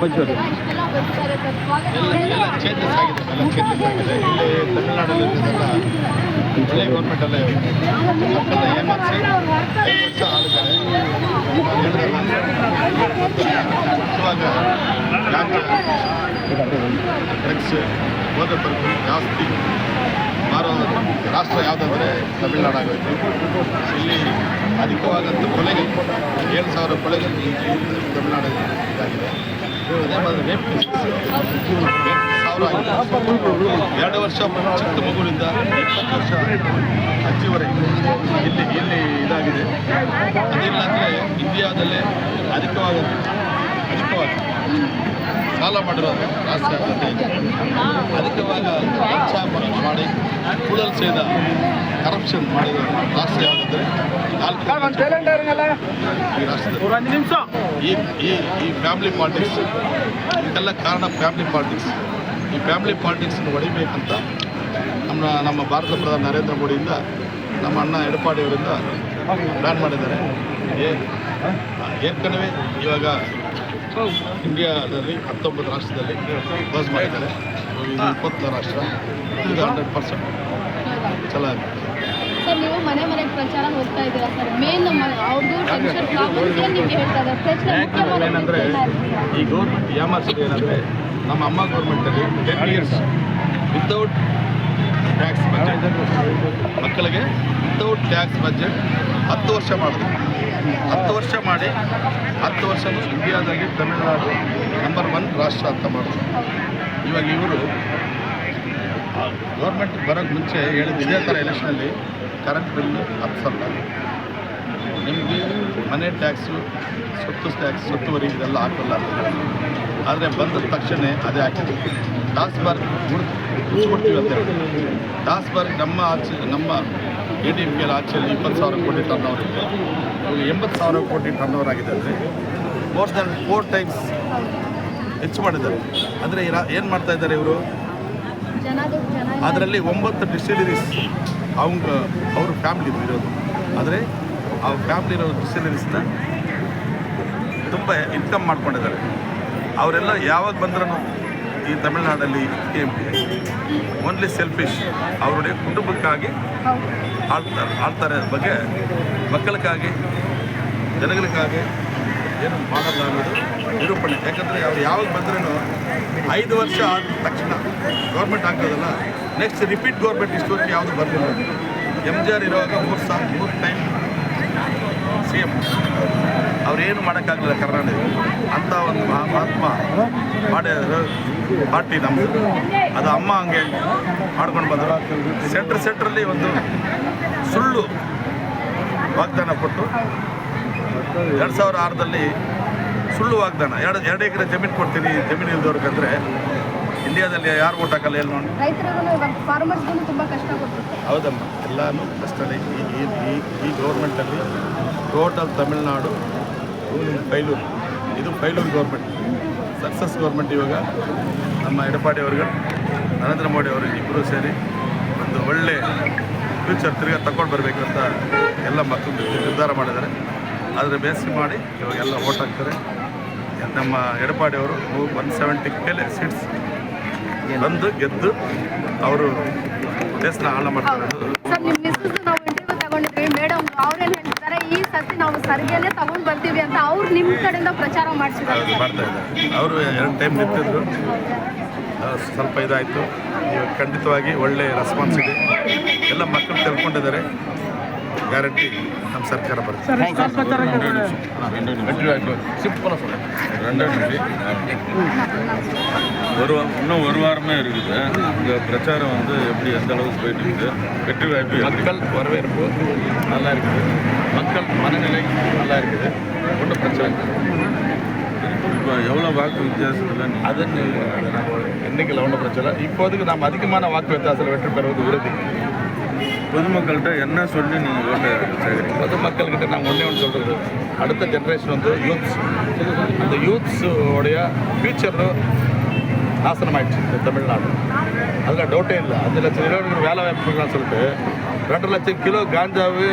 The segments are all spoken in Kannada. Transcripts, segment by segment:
కొంచెం ಎಲ್ಲ ಚೇಂಜಸ್ ಆಗಿದೆ. ಇಲ್ಲಿ ತಮಿಳುನಾಡಲ್ಲಿರೋದೆಲ್ಲ ಹಳೆ ಗೌರ್ಮೆಂಟ್ ಅಲ್ಲೇ ಮಕ್ಕಳನ್ನ ಏಮಾರಿಸಿ 5 ವರ್ಷ ಆಳಿದ್ದಾರೆ. ಇವಾಗ ಡ್ರಗ್ಸ್ ಓದೋದಕ್ಕೂ ಜಾಸ್ತಿ ಮಾರೋ ರಾಷ್ಟ್ರ ಯಾವುದಂದರೆ ತಮಿಳುನಾಡಾಗೋಯ್ತು. ಇಲ್ಲಿ ಅಧಿಕವಾದಂಥ ಕೊಲೆಗಳು 7,000 ಕೊಲೆಗಳು ತಮಿಳುನಾಡಲ್ಲಿ ಇದಾಗಿದೆ. ಅದೇ ಮಾತ್ರ ರೇಪ್ ಕೇಸಸ್ 1,000 ಆಗಿದೆ. 2 ವರ್ಷ ಚಿಕ್ಕ ಮಗುವಿನಿಂದ 20 ವರ್ಷ ಅಜ್ಜಿವರೆಗೆ ಇಲ್ಲಿ ಇದಾಗಿದೆ. ಅದಿಲ್ಲ ಅಂದರೆ ಇಂಡಿಯಾದಲ್ಲೇ ಅಧಿಕವಾಗಿ ಸಾಲ ಮಾಡಿರೋದು ರಾಷ್ಟ್ರ ಅಧಿಕವಾಗಿ ಲಂಚ ಮಾಡಿ ಕೂಡಲ್ ಸೇದ ಕರಪ್ಷನ್ ಮಾಡಿದ ರಾಷ್ಟ್ರ ಯಾವುದಂದರೆ ಈ ರಾಷ್ಟ್ರದಲ್ಲಿ ಈ ಫ್ಯಾಮಿಲಿ ಪಾಲಿಟಿಕ್ಸ್ ಇದೆಲ್ಲ ಕಾರಣ ಫ್ಯಾಮಿಲಿ ಪಾಲಿಟಿಕ್ಸ್. ಈ ಫ್ಯಾಮಿಲಿ ಪಾಲಿಟಿಕ್ಸನ್ನು ಹೊಡಿಬೇಕಂತ ನಮ್ಮ ಭಾರತ ಪ್ರಧಾನಿ ನರೇಂದ್ರ ಮೋದಿಯಿಂದ ನಮ್ಮ ಅಣ್ಣ ಎಡಪಾಡಿಯವರಿಂದ ಪ್ಲ್ಯಾನ್ ಮಾಡಿದ್ದಾರೆ. ಏರ್ಕನವೇ ಇವಾಗ ಇಂಡಿಯಾದಲ್ಲಿ 19 ರಾಷ್ಟ್ರದಲ್ಲಿ ಕ್ಲೋಸ್ ಮಾಡಿದ್ದಾರೆ. 20 ರಾಷ್ಟ್ರ ಇದು 100% ಚೆನ್ನಾಗಿದೆ. ಸರ್, ನೀವು ಮನೆ ಮನೆಗೆ ಪ್ರಚಾರ ಹೋಗ್ತಾ ಇದ್ದೀರಾ ಸರ್? ಮೇನ್ ಅವ್ರದ್ದು ಟೆನ್ಷನ್ ಪ್ರಾಬ್ಲಮ್ಸ್ ನಿಮಗೆ ಹೇಳ್ತಾ ಇದ್ದಾರೆ. ಏನಂದರೆ ಈ ಗೌರ್ಮೆಂಟ್ ಯಾಮಾರಿಸಿದೆ ಏನಂದರೆ ನಮ್ಮ ಅಮ್ಮ ಗೌರ್ಮೆಂಟಲ್ಲಿ 10 ಇಯರ್ಸ್ ವಿತೌಟ್ ಟ್ಯಾಕ್ಸ್ ಬಜೆಟ್ ಮಕ್ಕಳಿಗೆ ವಿತೌಟ್ ಟ್ಯಾಕ್ಸ್ ಬಜೆಟ್ 10 ವರ್ಷ ಮಾಡಿದ್ರು. 10 ವರ್ಷ ಮಾಡಿ 10 ವರ್ಷ ಇಂಡಿಯಾದಲ್ಲಿ ತಮಿಳುನಾಡು ನಂಬರ್ 1 ರಾಷ್ಟ್ರ ಅಂತ ಮಾಡಿದ್ರು. ಇವಾಗ ಇವರು ಗೌರ್ಮೆಂಟ್ ಬರೋಕ್ಕೆ ಮುಂಚೆ ಹೇಳಿದ್ದು ಇದೇ ಥರ ಎಲೆಕ್ಷನಲ್ಲಿ ಕರೆಂಟ್ ಬಿಲ್ 10,000 ನಿಮಗೆ ಮನೆ ಟ್ಯಾಕ್ಸು ಸೊತ್ತುವರಿ ಇದೆಲ್ಲ ಹಾಕಲ್ಲ ಅಂತ ಹೇಳಿದ್ರು. ಆದರೆ ಬಂದ ತಕ್ಷಣ ಅದೇ ಹಾಕಿದ್ರು. ಟಾಸ್ಬರ್ಗ್ ಉಳಿಸ್ಕೊಡ್ತೀವಿ ಅಂತ ಹೇಳಿದ್ರು. ಟಾಸ್ಬರ್ಗ್ ನಮ್ಮ ADMK ಆಚೆಯಲ್ಲಿ 20,000 ಕೋಟಿ ಟರ್ನ್ ಓವರ್ ಇದೆ. ಇವಾಗ 80,000 ಕೋಟಿ ಟರ್ನ್ ಓವರ್ ಆಗಿದೆ. ಅಂದರೆ ಮೋರ್ ದ್ಯಾನ್ 4 ಟೈಮ್ಸ್ ಹೆಚ್ಚು ಮಾಡಿದ್ದಾರೆ. ಅಂದರೆ ಏನು ಮಾಡ್ತಾ ಇದ್ದಾರೆ ಇವರು? ಅದರಲ್ಲಿ 9 ಡಿಸ್ಟಿಲರೀಸ್ ಅವ್ರ ಫ್ಯಾಮಿಲಿ ಇರೋದು. ಆದರೆ ಆ ಫ್ಯಾಮಿಲಿ ಇರೋ ಡಿಸ್ಟಿಲರೀಸ್ನ ತುಂಬ ಇನ್ಕಮ್ ಮಾಡ್ಕೊಂಡಿದ್ದಾರೆ. ಅವರೆಲ್ಲ ಯಾವಾಗ ಬಂದ್ರೂ ಈ ತಮಿಳುನಾಡಲ್ಲಿ ಓನ್ಲಿ ಸೆಲ್ಫಿಶ್. ಅವರುடைய ಕುಟುಂಬಕ್ಕಾಗಿ ಆಳ್ತಾರೆ ಬಗ್ಗೆ ಮಕ್ಕಳಿಗಾಗಿ ಜನಗಳಿಗಾಗಿ ಏನು ಮಾಡಲ್ಲ ಅನ್ನೋದು ನಿರೂಪಣೆ. ಯಾಕಂದರೆ ಅವ್ರು ಯಾವಾಗ ಬಂದ್ರೂ 5 ವರ್ಷ ಆದ ತಕ್ಷಣ ಗೌರ್ಮೆಂಟ್ ಹಾಕೋದಲ್ಲ, ನೆಕ್ಸ್ಟ್ ರಿಪೀಟ್ ಗೌರ್ಮೆಂಟ್ ಇಷ್ಟೊತ್ತು ಯಾವುದು ಬರಲಿಲ್ಲ. MJR ಇರುವಾಗ 3 ಟೈಮ್ CM ಅವ್ರೇನು ಮಾಡೋಕ್ಕಾಗಲಿಲ್ಲ ಕರ್ನಾಟಕ ಅಂಥ ಒಂದು ಮಹಾತ್ಮ ಮಾಡಿರೋ ಪಾರ್ಟಿ ನಮ್ಮದು. ಅದು ಅಮ್ಮ ಹಂಗೆ ಮಾಡ್ಕೊಂಡು ಬಂದರು. ಸೆಂಟ್ರಲ್ಲಿ ಒಂದು ಸುಳ್ಳು ವಾಗ್ದಾನ ಕೊಟ್ಟು 2006ರಲ್ಲಿ ಸುಳ್ಳು ವಾಗ್ದಾನ 2 ಎಕರೆ ಜಮೀನು ಕೊಡ್ತೀನಿ ಜಮೀನು ಇಲ್ದವ್ರಿಗಂದರೆ ಇಂಡಿಯಾದಲ್ಲಿ ಯಾರು ಓಟ್ ಹಾಕಲ್ಲ ಎಲ್ಲಿ ನೋಡಿ. ಹೌದಮ್ಮ, ಎಲ್ಲನೂ ಕಷ್ಟನೇ. ಈ ಗೌರ್ಮೆಂಟಲ್ಲಿ ಟೋಟಲ್ ತಮಿಳುನಾಡು ಫೈಲೂರು. ಇದು ಫೈಲೂರು ಗೌರ್ಮೆಂಟ್. Success government. ಇವಾಗ ನಮ್ಮ ಎಡಪಾಡಿ ಅವ್ರಿಗೆ ನರೇಂದ್ರ ಮೋದಿ ಅವರು ಇಬ್ಬರು ಸೇರಿ ಒಂದು ಒಳ್ಳೆ ಫ್ಯೂಚರ್ ತಿರ್ಗಾ ತಗೊಂಡು ಬರಬೇಕಂತ ಎಲ್ಲ ಮಕ್ಕಳು ನಿರ್ಧಾರ ಮಾಡಿದ್ದಾರೆ. ಆದರೆ ಬೇಸಿ ಮಾಡಿ ಇವಾಗೆಲ್ಲ ಓಟ್ ಹಾಕ್ತಾರೆ. ನಮ್ಮ ಎಡಪಾಡಿ ಅವರು 170 ಮೇಲೆ ಸೀಟ್ಸ್ ಬಂದು ಗೆದ್ದು ಅವರು ದೇಶನ ಹಾಳು ಮಾಡ್ತಾರೆ. ಮೇಡಮ್ ಅವ್ರೇನು ಹೇಳ್ತಾರೆ, ಈ ಸತಿ ನಾವು ಸರಿಗೆನೇ ತಗೊಂಡು ಬರ್ತೀವಿ ಅಂತ ಅವ್ರು ನಿಮ್ಮ ಕಡೆಯಿಂದ ಪ್ರಚಾರ ಮಾಡ್ತಾ ಇದ್ದಾರೆ. ಅವರು 2 ಟೈಮ್ ನಿಂತಿದ್ರು, ಸ್ವಲ್ಪ ಇದಾಯಿತು. ಇವಾಗ ಖಂಡಿತವಾಗಿ ಒಳ್ಳೆ ರೆಸ್ಪಾನ್ಸ್ ಇದೆ. ಎಲ್ಲ ಮಕ್ಕಳು ತಿಳ್ಕೊಂಡಿದ್ದಾರೆ. ಗ್ಯಾರಂಟಿ ನಮ್ಮ ಸರ್ಕಾರ ಬರುತ್ತೆ. இன்னும் ஒரு வாரமே இருக்குது. இந்த பிரச்சாரம் வந்து எப்படி எந்த அளவுக்கு போயிட்டு இருக்குது? வெற்றி வாய்ப்பு மக்கள் வரவேற்பு நல்லா இருக்குது. மக்கள் மனநிலை நல்லா இருக்குது. ஒன்றும் பிரச்சனை இப்போ எவ்வளோ வாக்கு வித்தியாசத்தில் அது எண்ணிக்கையில் ஒன்றும் பிரச்சனை. இப்போதைக்கு நாம் அதிகமான வாக்கு வித்தியாசத்தில் வெற்றி பெறுவது உறுதி. பொதுமக்கள்கிட்ட என்ன சொல்லி நீங்கள் ஓட்ட சேகரிங்க? பொதுமக்கள்கிட்ட நான் ஒன்றே ஒன்று சொல்கிறது, அடுத்த ஜென்ரேஷன் வந்து யூத்ஸ். அந்த யூத்ஸோடைய ஃபியூச்சர் நாசனமாயிடுச்சு இந்த தமிழ்நாடு. அதில் டவுட்டே இல்லை. 5 லட்சம் இளைஞர்கள் வேலை வாய்ப்புகள்லாம் சொல்லிட்டு 2 லட்சம் கிலோ காஞ்சாவு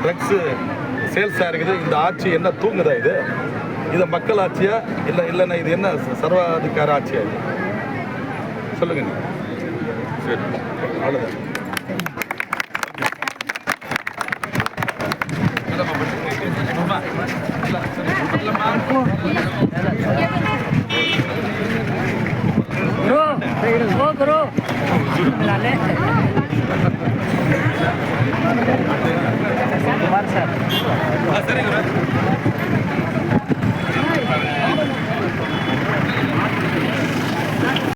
ட்ரக்ஸு சேல்ஸாக இருக்குது. இந்த ஆட்சி என்ன தூங்குதா? இது இது மக்கள் ஆட்சியா இல்லைன்னா இது என்ன சர்வாதிகார ஆட்சியா இது சொல்லுங்க நீங்க. சரி, அவ்வளோதான். गुरु कुमार सर